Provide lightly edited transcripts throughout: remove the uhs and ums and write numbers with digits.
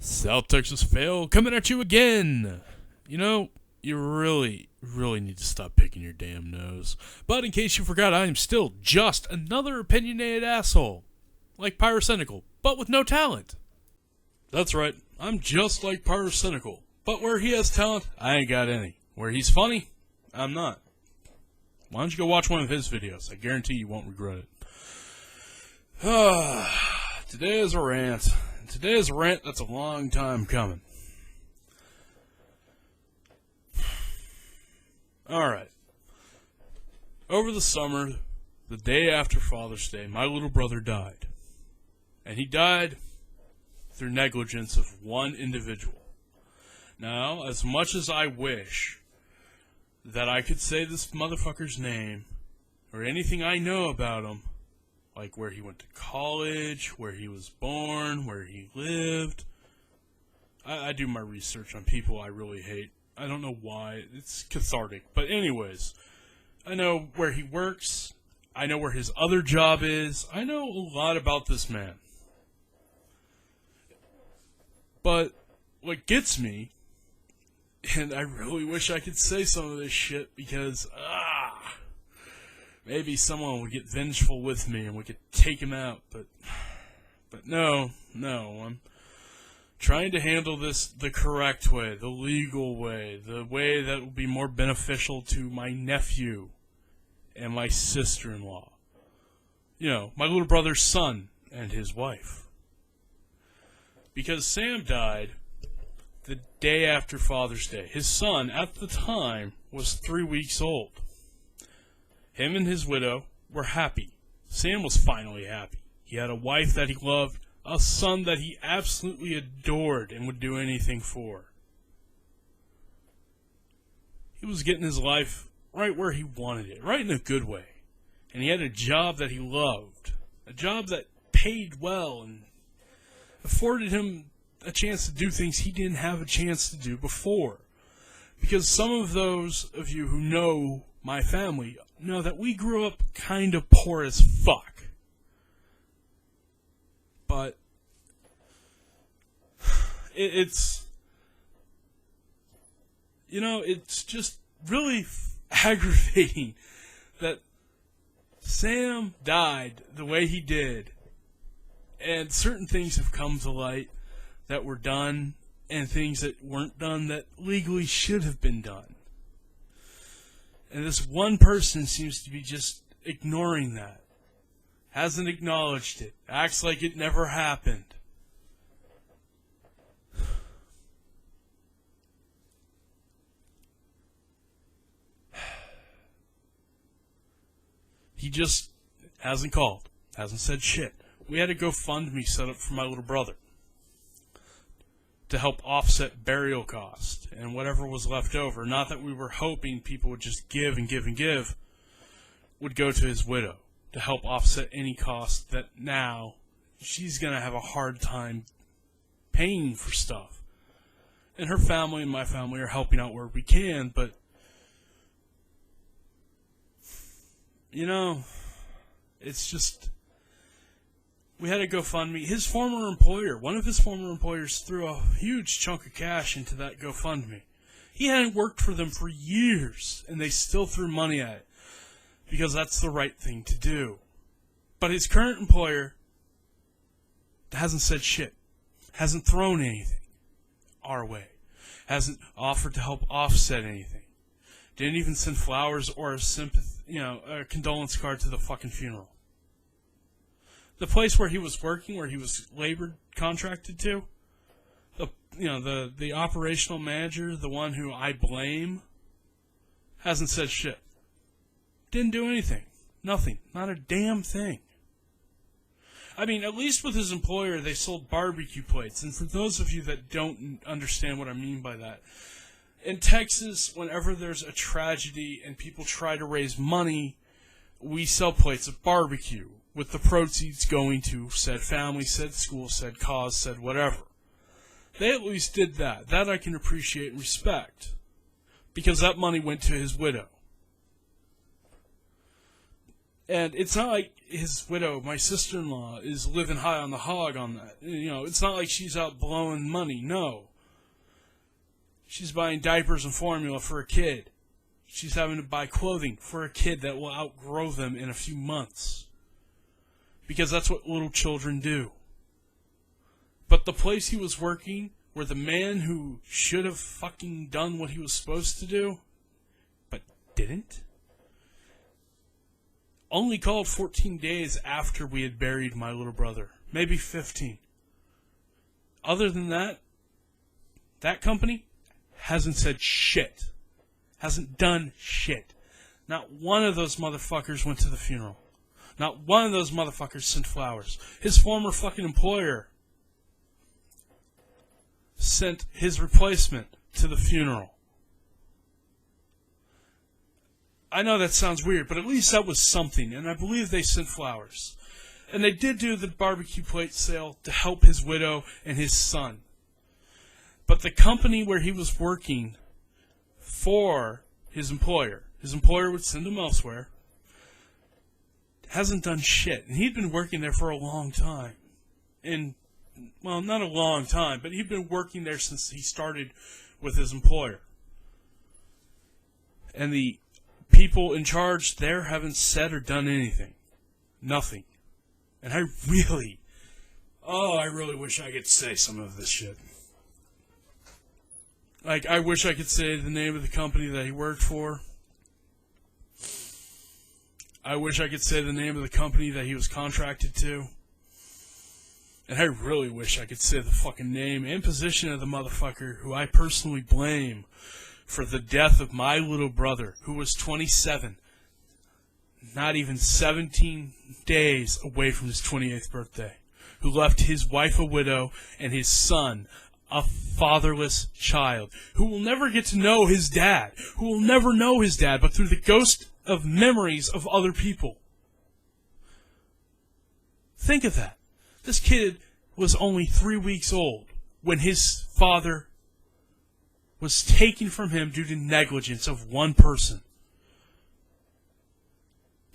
South Texas Fail coming at you again. You know, you really need to stop picking your damn nose. But in case you forgot, I am still just another opinionated asshole. Like Pyrocynical, but with no talent. That's right, I'm just like Pyrocynical. But where he has talent, I ain't got any. Where he's funny, I'm not. Why don't you go watch one of his videos? I guarantee you won't regret it. Today is a rant. Today is a rant that's a long time coming. Alright. Over the summer, the day after Father's Day, my little brother died. And he died through negligence of one individual. Now, as much as I wish that I could say this motherfucker's name, or anything I know about him, like where he went to college, where he was born, where he lived. I do my research on people I really hate. I don't know why. It's cathartic. But anyways, I know where he works. I know where his other job is. I know a lot about this man. But what gets me, and I really wish I could say some of this shit because, maybe someone would get vengeful with me and we could take him out, but no, I'm trying to handle this the correct way, the legal way, the way that will be more beneficial to my nephew and my sister-in-law. You know, my little brother's son and his wife. Because Sam died the day after Father's Day. His son, at the time, was 3 weeks old. Him and his widow were happy. Sam was finally happy. He had a wife that he loved, a son that he absolutely adored and would do anything for. He was getting his life right where he wanted it, right in a good way. And he had a job that he loved, a job that paid well and afforded him a chance to do things he didn't have a chance to do before. Because some of those of you who know my family know that we grew up kind of poor as fuck. But it's just really aggravating that Sam died the way he did, and certain things have come to light that were done and things that weren't done that legally should have been done. And this one person seems to be just ignoring that. Hasn't acknowledged it. Acts like it never happened. He just hasn't called. Hasn't said shit. We had a GoFundMe set up for my little brother to help offset burial costs and whatever was left over. Not that we were hoping people would just give and give and give, would go to his widow to help offset any costs that now she's going to have a hard time paying for stuff. And her family and my family are helping out where we can, but it's just, we had a GoFundMe. His former employer, one of his former employers, threw a huge chunk of cash into that GoFundMe. He hadn't worked for them for years, and they still threw money at it, because that's the right thing to do. But his current employer hasn't said shit, hasn't thrown anything our way, hasn't offered to help offset anything, didn't even send flowers or a condolence card to the fucking funeral. The place where he was working, where he was labor contracted to, the operational manager, the one who I blame, hasn't said shit. Didn't do anything. Nothing. Not a damn thing. I mean, at least with his employer, they sold barbecue plates. And for those of you that don't understand what I mean by that, in Texas, whenever there's a tragedy and people try to raise money, we sell plates of barbecue, with the proceeds going to said family, said school, said cause, said whatever. They at least did that. That I can appreciate and respect. Because that money went to his widow. And it's not like his widow, my sister-in-law, is living high on the hog on that. You know, it's not like she's out blowing money. No. She's buying diapers and formula for a kid. She's having to buy clothing for a kid that will outgrow them in a few months. Because that's what little children do. But the place he was working, where the man who should have fucking done what he was supposed to do, but didn't, only called 14 days after we had buried my little brother. Maybe 15. Other than that, that company hasn't said shit. Hasn't done shit. Not one of those motherfuckers went to the funeral. Not one of those motherfuckers sent flowers. His former fucking employer sent his replacement to the funeral. I know that sounds weird, but at least that was something, and I believe they sent flowers. And they did do the barbecue plate sale to help his widow and his son. But the company where he was working for his employer would send him elsewhere, hasn't done shit. And he'd been working there for a long time. And, well, not a long time, but he'd been working there since he started with his employer. And the people in charge there haven't said or done anything. Nothing. And I really wish I could say some of this shit. Like, I wish I could say the name of the company that he worked for. I wish I could say the name of the company that he was contracted to. And I really wish I could say the fucking name and position of the motherfucker who I personally blame for the death of my little brother, who was 27. Not even 17 days away from his 28th birthday. Who left his wife a widow and his son a fatherless child, who will never get to know his dad, who will never know his dad, but through the ghost of memories of other people. Think of that. This kid was only 3 weeks old when his father was taken from him due to negligence of one person.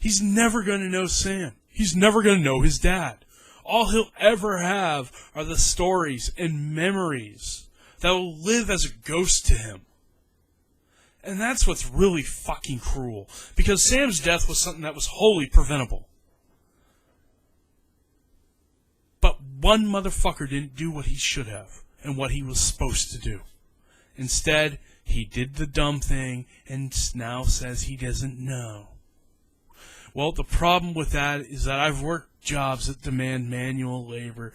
He's never going to know Sam. He's never going to know his dad. All he'll ever have are the stories and memories that will live as a ghost to him. And that's what's really fucking cruel. Because Sam's death was something that was wholly preventable. But one motherfucker didn't do what he should have and what he was supposed to do. Instead, he did the dumb thing and now says he doesn't know. Well, the problem with that is that I've worked jobs that demand manual labor,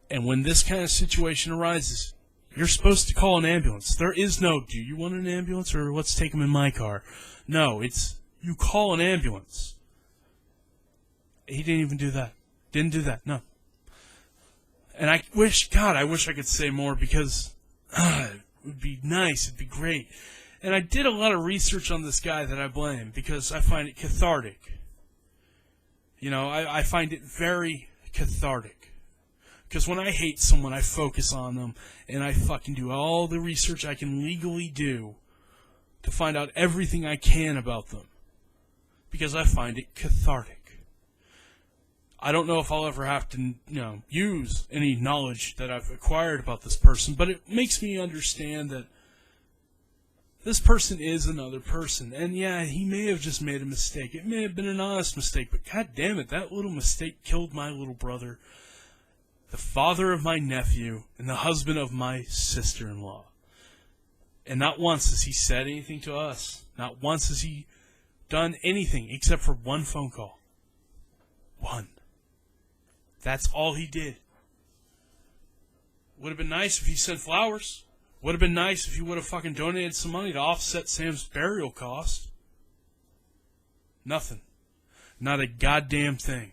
and when this kind of situation arises, you're supposed to call an ambulance. There is no, do you want an ambulance, or let's take him in my car? No, it's, you call an ambulance. He didn't even do that. Didn't do that, no. And I wish I could say more, because it would be nice, it'd be great. And I did a lot of research on this guy that I blame, because I find it cathartic. You know, I find it very cathartic. Because when I hate someone, I focus on them, and I fucking do all the research I can legally do to find out everything I can about them. Because I find it cathartic. I don't know if I'll ever have to, use any knowledge that I've acquired about this person, but it makes me understand that this person is another person, and yeah, he may have just made a mistake. It may have been an honest mistake, but god damn it, that little mistake killed my little brother, the father of my nephew, and the husband of my sister-in-law. And not once has he said anything to us. Not once has he done anything except for one phone call. One. That's all he did. Would have been nice if he sent flowers. Would have been nice if he would have fucking donated some money to offset Sam's burial cost. Nothing. Not a goddamn thing.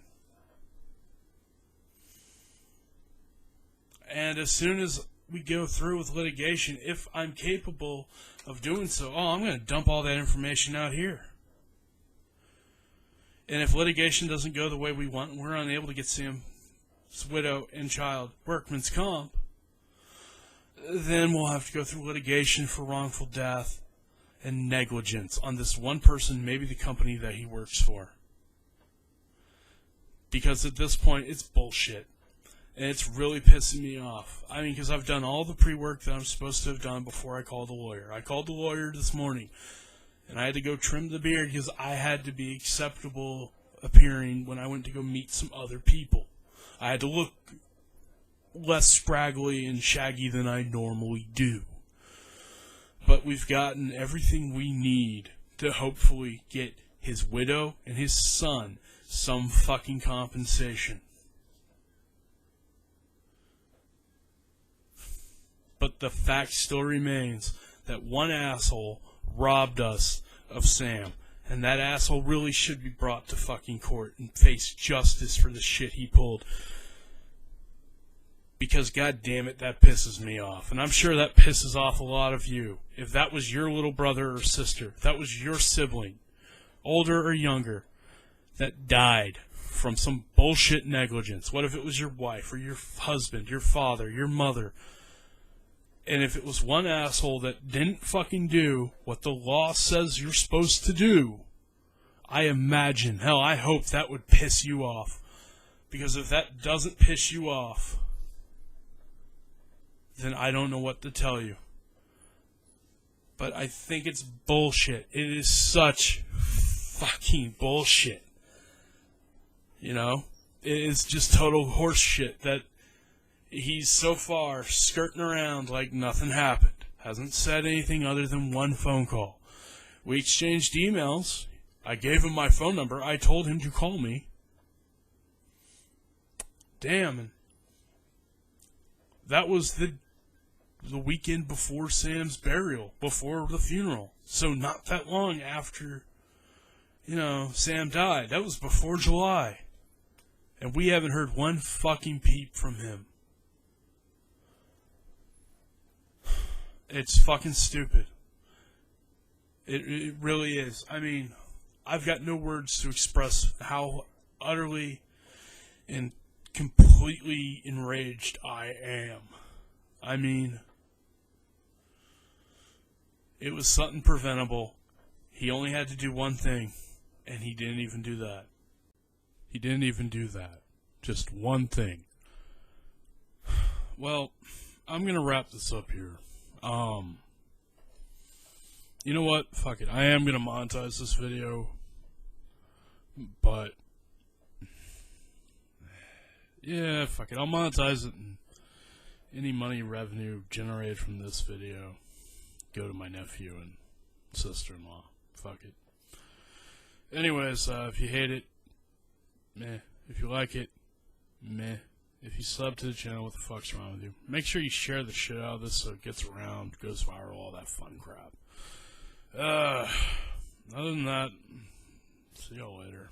And as soon as we go through with litigation, if I'm capable of doing so, I'm going to dump all that information out here. And if litigation doesn't go the way we want, and we're unable to get Sam's widow and child workman's comp, then we'll have to go through litigation for wrongful death and negligence on this one person, maybe the company that he works for. Because at this point, it's bullshit. And it's really pissing me off. I mean, because I've done all the pre-work that I'm supposed to have done before I called the lawyer. I called the lawyer this morning, and I had to go trim the beard because I had to be acceptable appearing when I went to go meet some other people. I had to look less scraggly and shaggy than I normally do. But we've gotten everything we need to hopefully get his widow and his son some fucking compensation. But the fact still remains that one asshole robbed us of Sam. And that asshole really should be brought to fucking court and face justice for the shit he pulled. Because goddammit, that pisses me off. And I'm sure that pisses off a lot of you. If that was your little brother or sister, if that was your sibling, older or younger, that died from some bullshit negligence. What if it was your wife or your husband, your father, your mother? And if it was one asshole that didn't fucking do what the law says you're supposed to do, I imagine, hell, I hope that would piss you off. Because if that doesn't piss you off, then I don't know what to tell you. But I think it's bullshit. It is such fucking bullshit. You know? It is just total horse shit that he's so far skirting around like nothing happened. Hasn't said anything other than one phone call. We exchanged emails. I gave him my phone number. I told him to call me. Damn. And that was the weekend before Sam's burial, before the funeral. So not that long after, Sam died. That was before July. And we haven't heard one fucking peep from him. It's fucking stupid. It really is. I mean, I've got no words to express how utterly and completely enraged I am. I mean, it was something preventable. He only had to do one thing, and he didn't even do that. He didn't even do that. Just one thing. Well, I'm gonna wrap this up here. You know what? Fuck it. I am gonna monetize this video, but yeah, fuck it. I'll monetize it, and any money revenue generated from this video go to my nephew and sister-in-law. Fuck it. Anyways, if you hate it, meh. If you like it, meh. If you sub to the channel, what the fuck's wrong with you? Make sure you share the shit out of this so it gets around, goes viral, all that fun crap. Other than that, see y'all later.